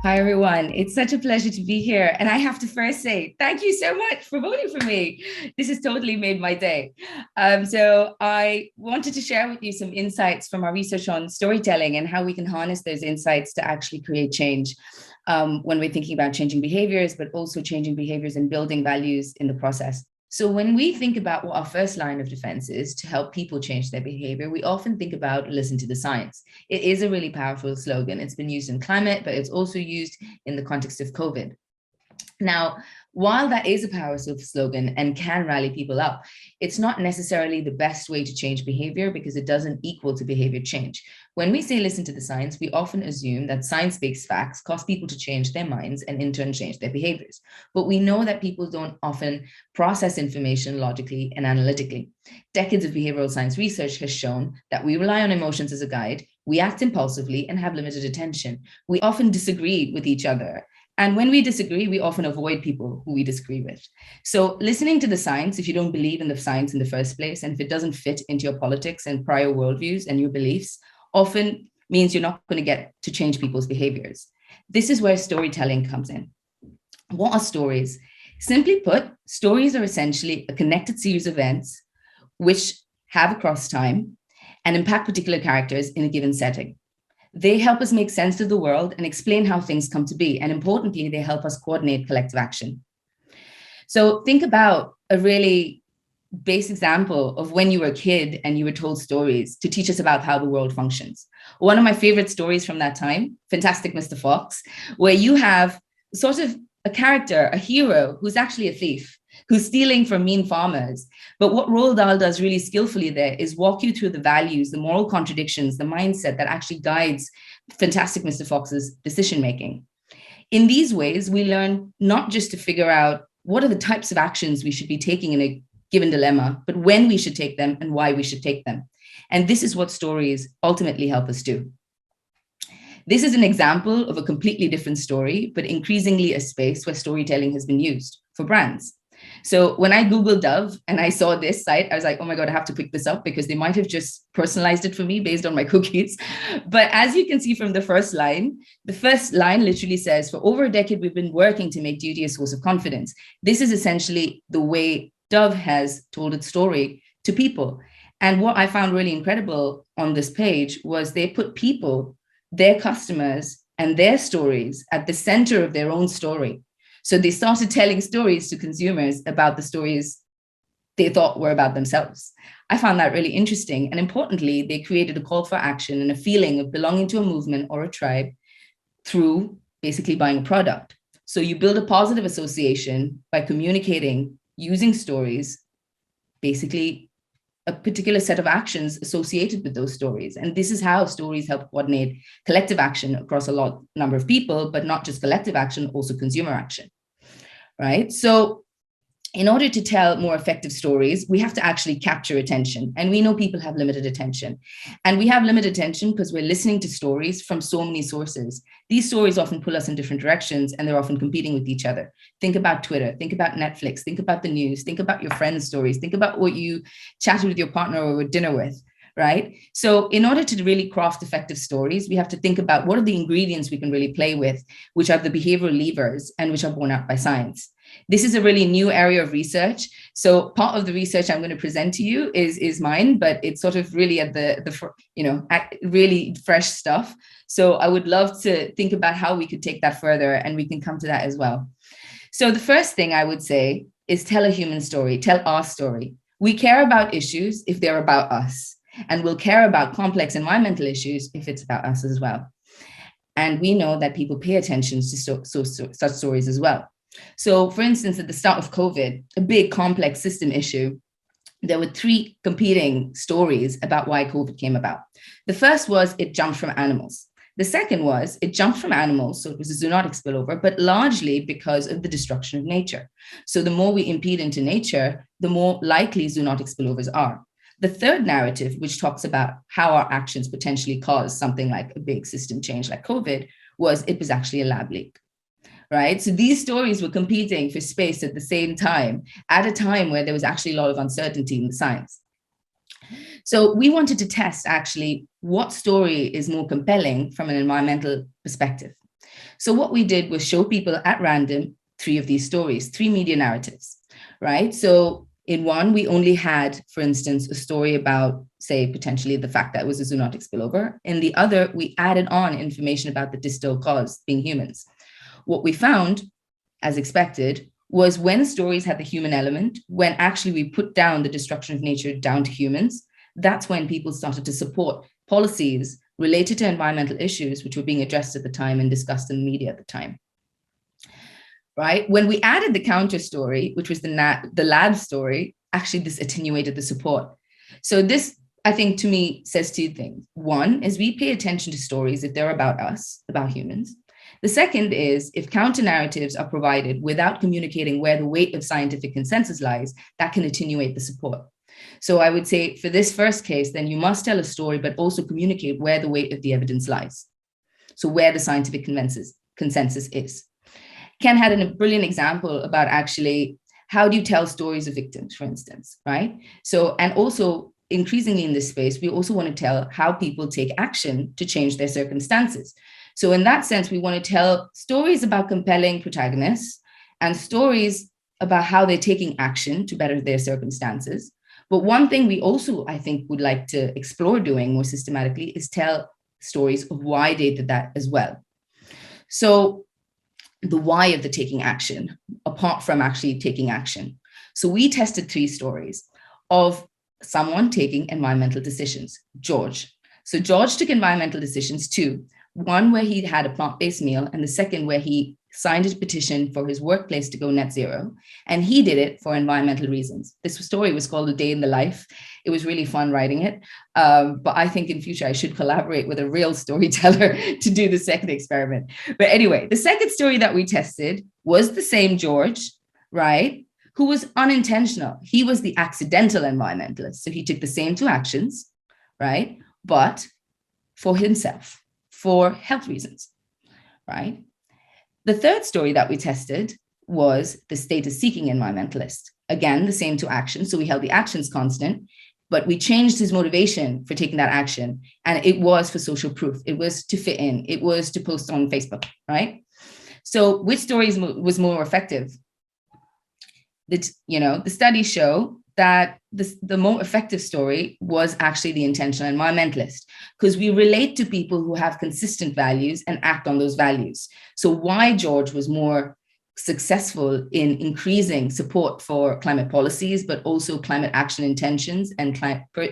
Hi, everyone. It's such a pleasure to be here. And I have to first say, thank you so much for voting for me. This has totally made my day. So I wanted to share with you some insights from our research on storytelling and how we can harness those insights to actually create change when we're thinking about changing behaviors, but also changing behaviors and building values in the process. So when we think about what our first line of defense is to help people change their behavior, we often think about listen to the science. It is a really powerful slogan. It's been used in climate, but it's also used in the context of COVID. Now, while that is a powerful slogan and can rally people up, it's not necessarily the best way to change behavior because it doesn't equal to behavior change. When we say listen to the science, we often assume that science-based facts cause people to change their minds and in turn change their behaviors. But we know that people don't often process information logically and analytically. Decades of behavioral science research has shown that we rely on emotions as a guide, we act impulsively and have limited attention. We often disagree with each other. And when we disagree, we often avoid people who we disagree with. So listening to the science, if you don't believe in the science in the first place, and if it doesn't fit into your politics and prior worldviews and your beliefs, often means you're not going to get to change people's behaviors. This is where storytelling comes in. What are stories? Simply put, stories are essentially a connected series of events which have across time and impact particular characters in a given setting. They help us make sense of the world and explain how things come to be. And importantly, they help us coordinate collective action. So think about a really base example of when you were a kid and you were told stories to teach us about how the world functions. One of my favorite stories from that time, Fantastic Mr. Fox, where you have sort of a character, a hero who's actually a thief, who's stealing from mean farmers. But what Roald Dahl does really skillfully there is walk you through the values, the moral contradictions, the mindset that actually guides Fantastic Mr. Fox's decision-making. In these ways, we learn not just to figure out what are the types of actions we should be taking in a given dilemma, but when we should take them and why we should take them. And this is what stories ultimately help us do. This is an example of a completely different story, but increasingly a space where storytelling has been used for brands. So when I Googled Dove and I saw this site, I was like, oh my God, I have to pick this up because they might have just personalized it for me based on my cookies. But as you can see from the first line literally says, for over a decade, we've been working to make duty a source of confidence. This is essentially the way Dove has told its story to people. And what I found really incredible on this page was they put people, their customers, and their stories at the center of their own story. So they started telling stories to consumers about the stories they thought were about themselves. I found that really interesting. And importantly, they created a call for action and a feeling of belonging to a movement or a tribe through basically buying a product. So you build a positive association by communicating using stories, basically a particular set of actions associated with those stories. And this is how stories help coordinate collective action across a number of people, but not just collective action, also consumer action, right? So in order to tell more effective stories, we have to actually capture attention. And we know people have limited attention. And we have limited attention because we're listening to stories from so many sources. These stories often pull us in different directions and they're often competing with each other. Think about Twitter, think about Netflix, think about the news, think about your friends' stories, think about what you chatted with your partner over dinner with, right? So in order to really craft effective stories, we have to think about what are the ingredients we can really play with, which are the behavioral levers and which are borne out by science. This is a really new area of research. So part of the research I'm going to present to you is mine, but it's sort of really at really fresh stuff. So I would love to think about how we could take that further, and we can come to that as well. So the first thing I would say is tell a human story, tell our story. We care about issues if they're about us, and we'll care about complex environmental issues if it's about us as well. And we know that people pay attention to such stories as well. So for instance, at the start of COVID, a big complex system issue, there were 3 competing stories about why COVID came about. The first was it jumped from animals. The second was it jumped from animals, so it was a zoonotic spillover, but largely because of the destruction of nature. So the more we impede into nature, the more likely zoonotic spillovers are. The third narrative, which talks about how our actions potentially cause something like a big system change like COVID, was it was actually a lab leak. Right? So these stories were competing for space at the same time, at a time where there was actually a lot of uncertainty in the science. So we wanted to test actually what story is more compelling from an environmental perspective. So what we did was show people at random 3 of these stories, 3 media narratives, right? So in one, we only had, for instance, a story about, say, potentially the fact that it was a zoonotic spillover. In the other, we added on information about the distal cause, being humans. What we found, as expected, was when stories had the human element, when actually we put down the destruction of nature down to humans, that's when people started to support policies related to environmental issues, which were being addressed at the time and discussed in the media at the time. Right? When we added the counter story, which was the lab story, actually this attenuated the support. So this, I think, to me, says 2 things. One is we pay attention to stories if they're about us, about humans. The second is if counter narratives are provided without communicating where the weight of scientific consensus lies, that can attenuate the support. So I would say for this first case, then you must tell a story, but also communicate where the weight of the evidence lies. So where the scientific consensus is. Ken had a brilliant example about actually how do you tell stories of victims, for instance, right? So, and also increasingly in this space, we also want to tell how people take action to change their circumstances. So in that sense, we want to tell stories about compelling protagonists and stories about how they're taking action to better their circumstances. But one thing we also, I think, would like to explore doing more systematically is tell stories of why they did that as well. So the why of the taking action, apart from actually taking action. So we tested 3 stories of someone taking environmental decisions, George. So George took environmental decisions 2, one where he had a plant-based meal, and the second where he signed a petition for his workplace to go net zero. And he did it for environmental reasons. This story was called A Day in the Life. It was really fun writing it. But I think in future I should collaborate with a real storyteller to do the second experiment. But anyway, the second story that we tested was the same George, right? Who was unintentional. He was the accidental environmentalist. So he took the same 2 actions, right? But for himself, for health reasons, right? The third story that we tested was the status-seeking environmentalist. Again, the same 2 actions. So we held the actions constant, but we changed his motivation for taking that action. And it was for social proof. It was to fit in. It was to post on Facebook, right? So which story was more effective? The studies show that the more effective story was actually the intentional environmentalist, because we relate to people who have consistent values and act on those values. So why George was more successful in increasing support for climate policies, but also climate action intentions and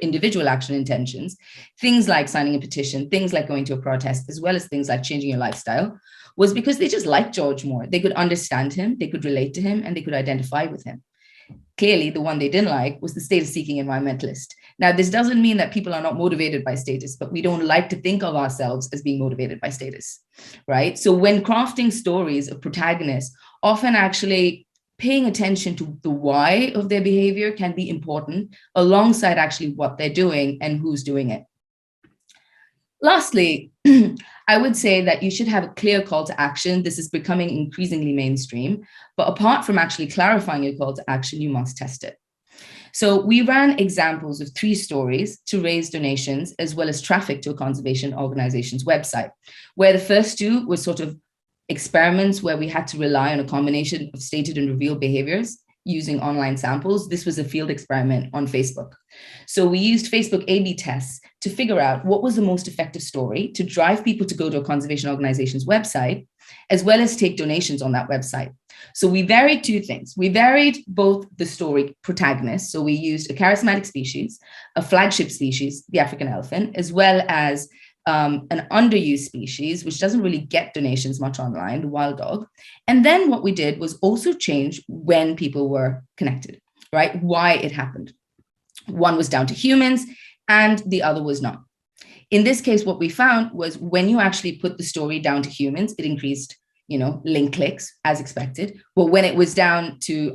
individual action intentions, things like signing a petition, things like going to a protest, as well as things like changing your lifestyle, was because they just liked George more. They could understand him, they could relate to him, and they could identify with him. Clearly, the one they didn't like was the status-seeking environmentalist. Now, this doesn't mean that people are not motivated by status, but we don't like to think of ourselves as being motivated by status, right? So when crafting stories of protagonists, often actually paying attention to the why of their behavior can be important alongside actually what they're doing and who's doing it. Lastly, I would say that you should have a clear call to action. This is becoming increasingly mainstream, but apart from actually clarifying your call to action, you must test it. So we ran examples of 3 stories to raise donations as well as traffic to a conservation organization's website, where the first 2 were sort of experiments where we had to rely on a combination of stated and revealed behaviors using online samples. This was a field experiment on Facebook. So we used Facebook A/B tests to figure out what was the most effective story to drive people to go to a conservation organization's website, as well as take donations on that website. So we varied 2 things. We varied both the story protagonists. So we used a charismatic species, a flagship species, the African elephant, as well as an underused species, which doesn't really get donations much online, the wild dog. And then what we did was also change when people were connected, right? Why it happened. One was down to humans and the other was not. In this case, what we found was when you actually put the story down to humans, it increased, link clicks as expected. But when it was down to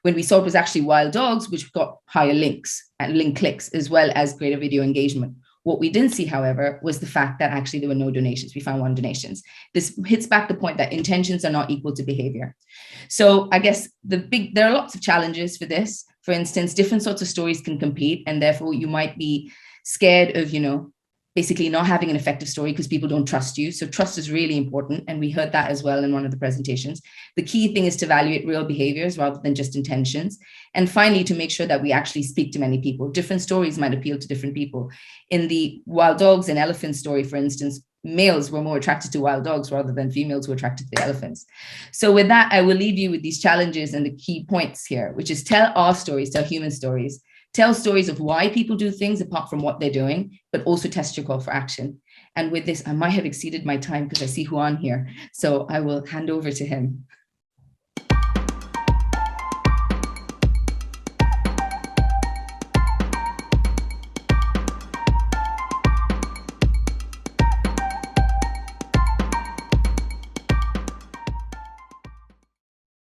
when we saw it was actually wild dogs, which got higher links and link clicks, as well as greater video engagement. What we didn't see, however, was the fact that actually there were no donations. We found 1 donations. This hits back the point that intentions are not equal to behavior. So I guess there are lots of challenges for this. For instance, different sorts of stories can compete, and therefore you might be scared of, basically not having an effective story because people don't trust you. So trust is really important. And we heard that as well in one of the presentations. The key thing is to evaluate real behaviors rather than just intentions. And finally, to make sure that we actually speak to many people. Different stories might appeal to different people. In the wild dogs and elephants story, for instance, males were more attracted to wild dogs rather than females who were attracted to the elephants. So with that, I will leave you with these challenges and the key points here, which is tell our stories, tell human stories. Tell stories of why people do things apart from what they're doing, but also test your call for action. And with this, I might have exceeded my time because I see Juan here. So I will hand over to him.